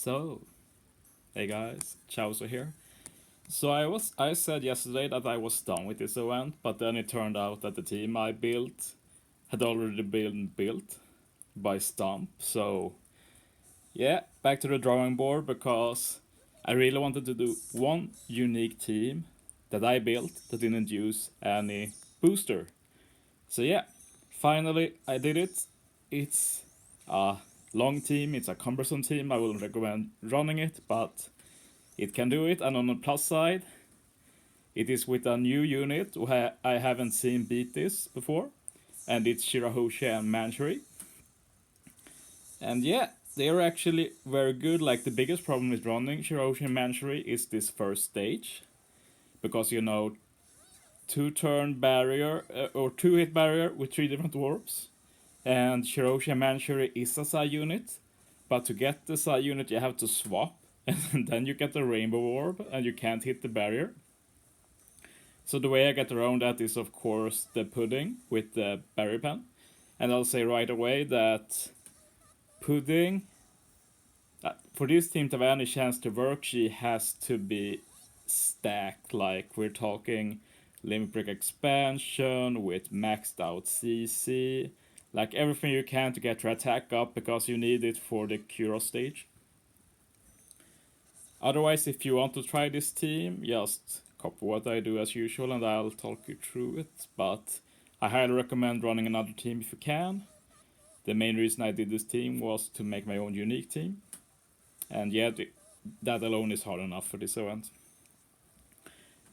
So, hey guys, Chowser here. So I said yesterday that I was done with this event, but then it turned out that the team I built had already been built by Stump. So, yeah, back to the drawing board because I really wanted to do one unique team that I built that didn't use any booster. So yeah, finally I did it. It's a long team, it's a cumbersome team. I wouldn't recommend running it, but it can do it. And on the plus side, it is with a new unit where I haven't seen beat this before, and it's Shirahoshi and Mansherry. And yeah, they are actually very good. Like the biggest problem with running Shirahoshi and Mansherry is this first stage, because you know, 2 turn barrier or 2 hit barrier with 3 different orbs. And Shirahoshi and Mansherry is a Psy unit, but to get the Psy unit you have to swap, and then you get the Rainbow Orb, and you can't hit the barrier. So the way I get around that is of course the pudding with the berry pen. And I'll say right away that pudding, for this team to have any chance to work, she has to be stacked. Like we're talking limit break expansion with maxed out CC, like everything you can to get her attack up because you need it for the Kuro stage. Otherwise, if you want to try this team, just copy what I do as usual and I'll talk you through it. But I highly recommend running another team if you can. The main reason I did this team was to make my own unique team. And yeah, that alone is hard enough for this event.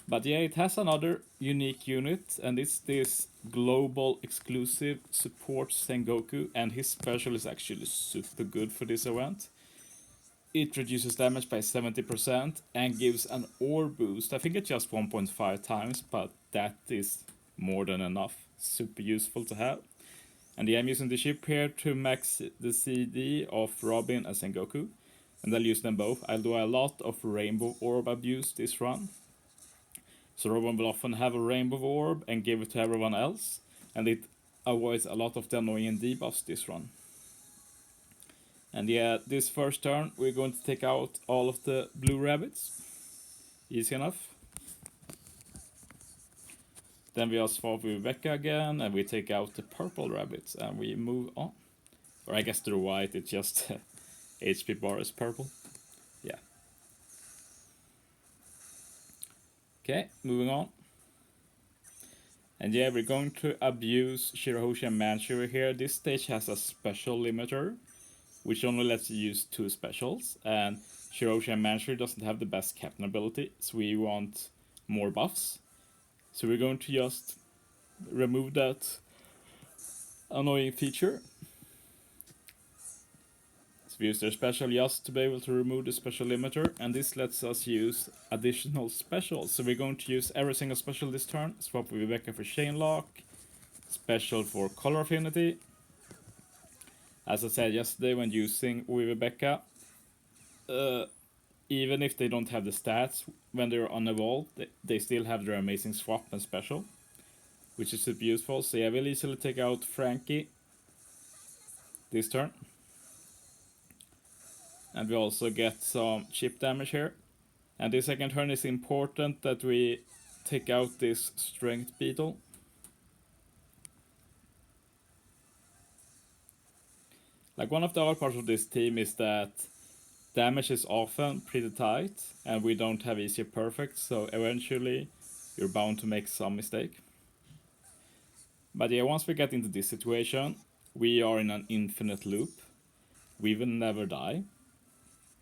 But yeah, it has another unique unit, and it's this global exclusive support Sengoku, and his special is actually super good for this event. It reduces damage by 70% and gives an ore boost. I think it's just 1.5 times, but that is more than enough. Super useful to have. And yeah, I'm using the ship here to max the CD of Robin and Sengoku, and I'll use them both. I'll do a lot of Rainbow Orb abuse this run. So Robin will often have a Rainbow Orb and give it to everyone else, and it avoids a lot of the annoying debuffs this run. And yeah, this first turn we're going to take out all of the blue rabbits. Easy enough. Then we just swap with Rebecca again, and we take out the purple rabbits, and we move on. Or I guess they're white, it's just HP bar is purple. Yeah. Okay, moving on. And yeah, we're going to abuse Shirahoshi and Mansherry here. This stage has a special limiter, which only lets you use 2 specials. And Shirahoshi and Mansherry doesn't have the best captain ability, so we want more buffs. So we're going to just remove that annoying feature. We use their special just to be able to remove the special limiter, and this lets us use additional specials. So we're going to use every single special this turn. Swap with Rebecca for Chain Lock, special for Color Affinity. As I said yesterday, when using with Rebecca, even if they don't have the stats when they're on evolved, they still have their amazing swap and special, which is super useful. So yeah, we'll easily take out Frankie this turn. And we also get some chip damage here. And this second turn is important that we take out this strength beetle. Like one of the hard parts of this team is that damage is often pretty tight and we don't have easy perfect, so eventually you're bound to make some mistake. But yeah, once we get into this situation, we are in an infinite loop. We will never die.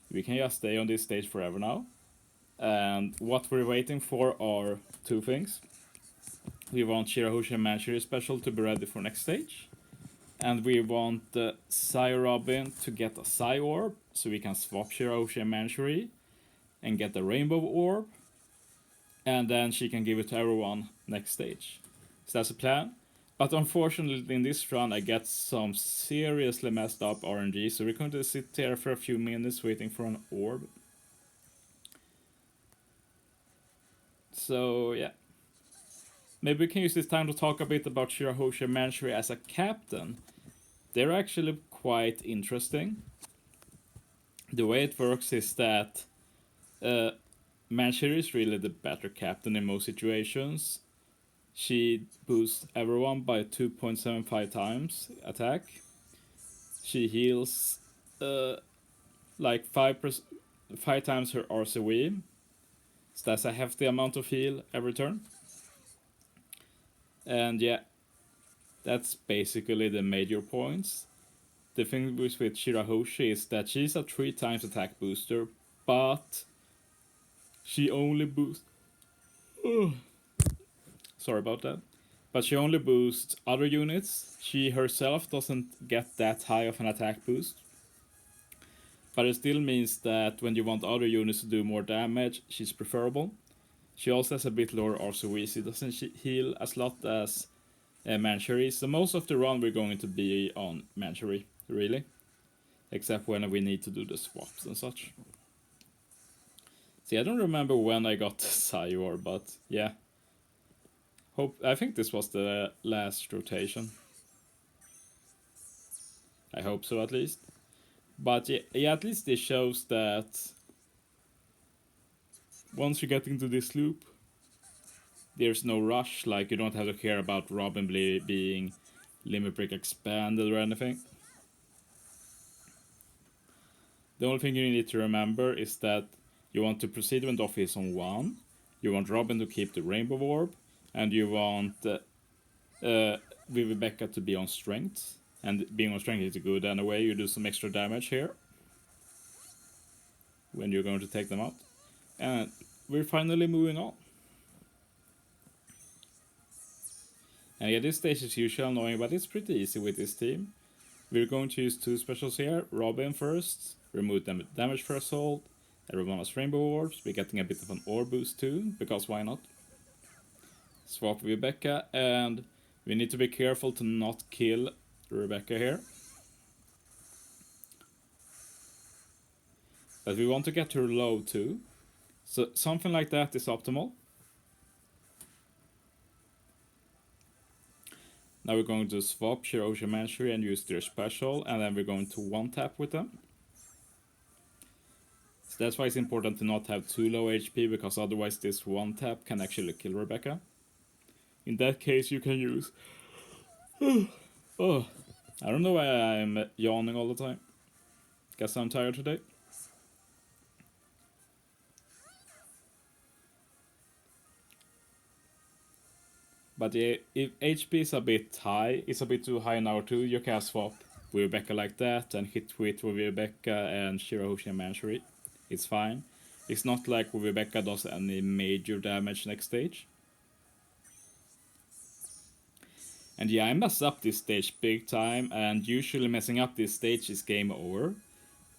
We can just stay on this stage forever now. And what we're waiting for are 2 things. We want Shirahoshi and Mansherry special to be ready for next stage. And we want the Psy Robin to get a Psy Orb, so we can swap Shirahoshi and Mansherry and get the Rainbow Orb. And then she can give it to everyone next stage. So that's the plan. But unfortunately in this run I get some seriously messed up RNG, so we're going to sit there for a few minutes waiting for an orb. So yeah. Maybe we can use this time to talk a bit about Shirahoshi and Mansherry as a captain. They're actually quite interesting. the way it works is that Mansherry is really the better captain in most situations. She boosts everyone by 2.75 times attack. She heals like 5 times her RCW. So that's a hefty amount of heal every turn. And yeah, that's basically the major points. The thing with Shirahoshi is that she's a 3 times attack booster, but she only boosts. Sorry about that. But she only boosts other units. She herself doesn't get that high of an attack boost. But it still means that when you want other units to do more damage, she's preferable. She also has a bit lower RCW, she doesn't heal as lot as Mansherry. So most of the run we're going to be on Mansherry, really. Except when we need to do the swaps and such. See, I don't remember when I got Sayor, but yeah. I think this was the last rotation. I hope so, at least. But yeah, at least this shows that once you get into this loop, there's no rush. Like, you don't have to care about Robin being Limit Break expanded or anything. The only thing you need to remember is that you want to proceed when Doffy is on 1, you want Robin to keep the Rainbow Orb, and you want Rebecca to be on Strength. And being on Strength is good anyway, you do some extra damage here when you're going to take them out. And we're finally moving on. And yeah, this stage is usually annoying, but it's pretty easy with this team. We're going to use 2 specials here. Robin first, remove damage threshold. Everyone has Rainbow Orbs. We're getting a bit of an orb boost too, because why not? Swap Rebecca, and we need to be careful to not kill Rebecca here. But we want to get her low too. So something like that is optimal. Now we're going to swap Shirahoshi and Mansherry and use their special, and then we're going to 1-tap with them. So that's why it's important to not have too low HP, because otherwise this 1-tap can actually kill Rebecca. In that case you can use... Oh, I don't know why I'm yawning all the time. Guess I'm tired today. But yeah, if HP is a bit high, it's a bit too high now too, you can swap with Rebecca like that and hit with Rebecca and Shirahoshi and Mansherry. It's fine. It's not like Rebecca does any major damage next stage. And yeah, I messed up this stage big time, and usually messing up this stage is game over.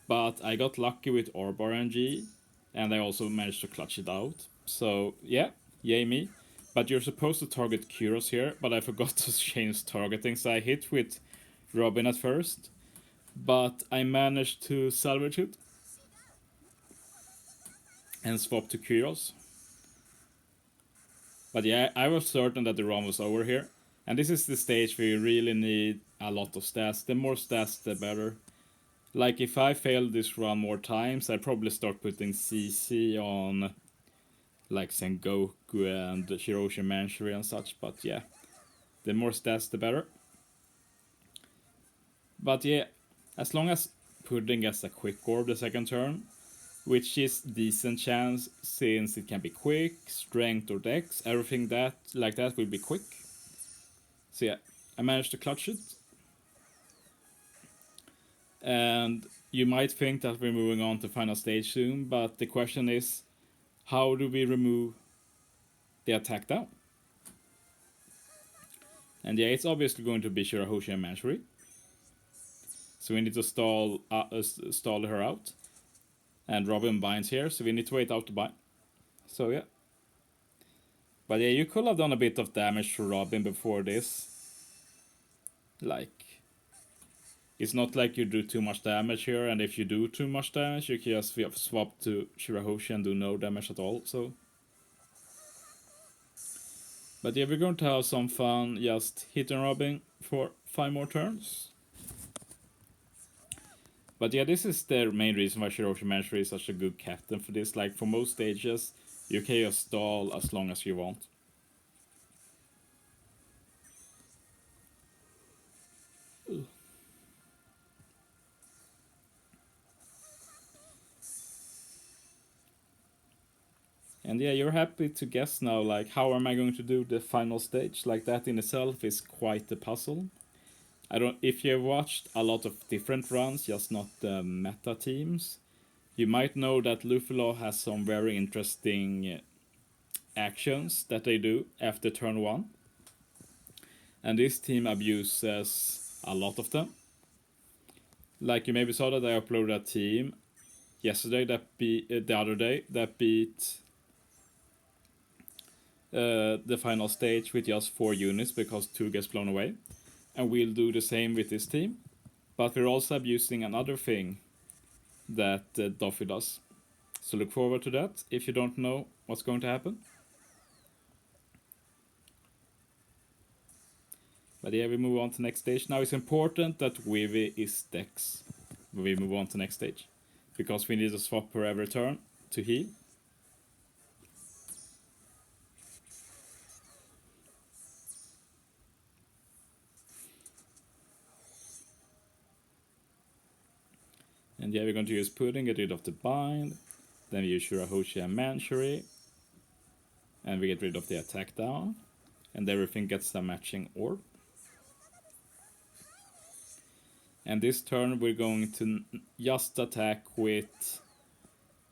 But I got lucky with Orb RNG, and I also managed to clutch it out. So yeah, yay me. But you're supposed to target Kyros here, but I forgot to change targeting, so I hit with Robin at first. But I managed to salvage it and swap to Kyros. But yeah, I was certain that the run was over here. And this is the stage where you really need a lot of stats. The more stats, the better. Like, if I fail this run more times, I'd probably start putting CC on, like, Sengoku and Shirahoshi Mansherry and such. But yeah, the more stats, the better. But yeah, as long as Pudding gets a quick orb the second turn, which is decent chance since it can be quick, strength or dex, everything that like that will be quick. So yeah, I managed to clutch it. And you might think that we're moving on to final stage soon, but the question is, how do we remove the attack down? And yeah, it's obviously going to be Shirahoshi and Mansherry. So we need to stall her out. And Robin binds here, so we need to wait out to bind. So yeah. But yeah, you could have done a bit of damage to Robin before this. Like, it's not like you do too much damage here, and if you do too much damage, you can just swap to Shirahoshi and do no damage at all, so. But yeah, we're going to have some fun just hitting Robin for 5 more turns. But yeah, this is the main reason why Shirahoshi Mansherry is such a good captain for this. Like, for most stages, you can just stall as long as you want. And yeah, you're happy to guess now, like, how am I going to do the final stage? Like, that in itself is quite a puzzle. I don't. If you've watched a lot of different runs, just not the meta teams, you might know that Luffy has some very interesting actions that they do after turn 1. And this team abuses a lot of them. Like, you maybe saw that I uploaded a team yesterday that beat the other day that beat the final stage with just 4 units because 2 gets blown away. And we'll do the same with this team. But we're also abusing another thing that Doffy does. So look forward to that if you don't know what's going to happen. But yeah, we move on to next stage. Now it's important that Weavy is Dex when we move on to next stage. Because we need to swap her every turn to heal. And yeah, we're going to use Pudding, get rid of the bind. Then we use Shirahoshi and Mansherry. And we get rid of the attack down. And everything gets the matching orb. And this turn we're going to just attack with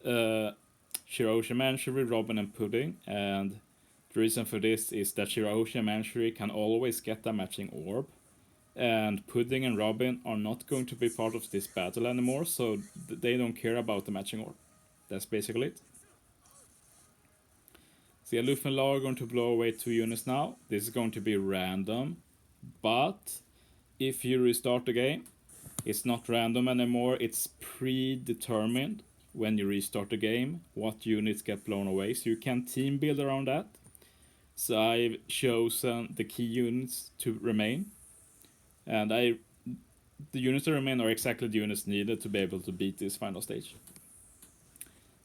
Shirahoshi, Mansherry, Robin and Pudding. And the reason for this is that Shirahoshi and Mansherry can always get a matching orb. And Pudding and Robin are not going to be part of this battle anymore, so they don't care about the matching orb. That's basically it. So yeah, Luffy and Law are going to blow away 2 units now. This is going to be random, but if you restart the game, it's not random anymore, it's predetermined when you restart the game what units get blown away, so you can team build around that. So I've chosen the key units to remain, and the units that remain are exactly the units needed to be able to beat this final stage.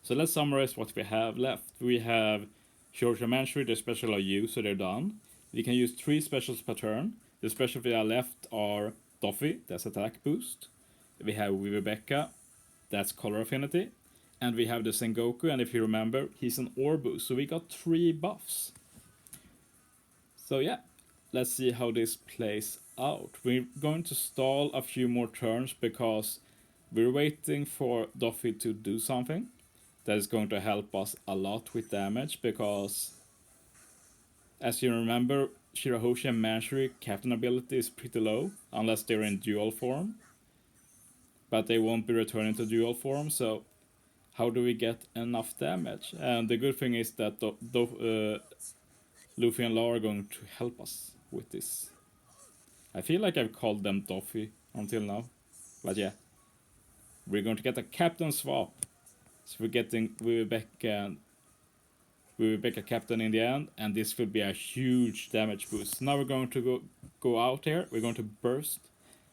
So let's summarize what we have left. We have Shirahoshi and Mansherry, they're special are used, so they're done. We can use 3 specials per turn. The specials we have left are Doffy, that's attack boost. We have Rebecca, that's color affinity. And we have the Sengoku, and if you remember, he's an orb boost, so we got 3 buffs. So yeah, let's see how this plays out. We're going to stall a few more turns because we're waiting for Doffy to do something that is going to help us a lot with damage, because as you remember, Shirahoshi and Mansherry captain ability is pretty low unless they're in dual form, but they won't be returning to dual form, so how do we get enough damage? And the good thing is that Luffy and Law are going to help us with this. I feel like I've called them Doffy until now, but yeah, we're going to get a captain swap. So we're getting Rebecca captain in the end, and this will be a huge damage boost. Now we're going to go out here, we're going to burst.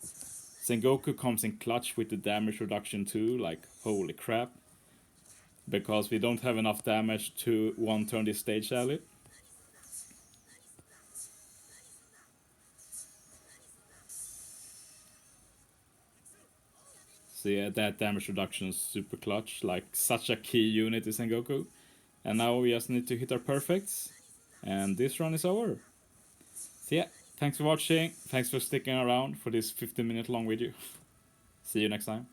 Sengoku comes in clutch with the damage reduction too, like holy crap. Because we don't have enough damage to one turn this stage early. So yeah, that damage reduction is super clutch, like such a key unit is Sengoku. And now we just need to hit our perfects, and this run is over. So yeah, thanks for watching, thanks for sticking around for this 15-minute long video. See you next time.